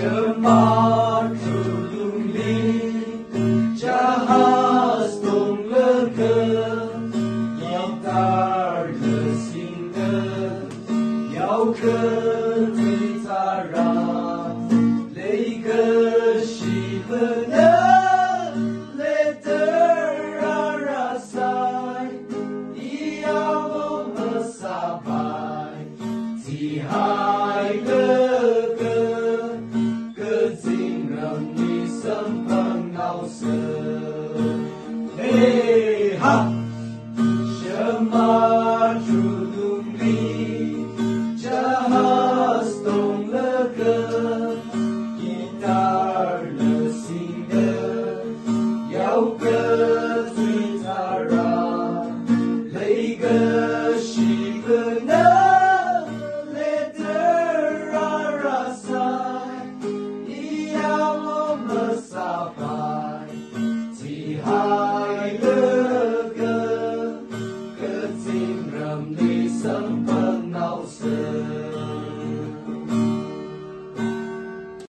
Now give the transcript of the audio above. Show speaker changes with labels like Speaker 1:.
Speaker 1: Shema tulungli jahaz tong leke yang tar ke singa要可最扎拉雷个西河的雷德拉拉塞伊要我和撒拜提海的个经让你身旁老色嘿哈什么主动力Jahaz tong lega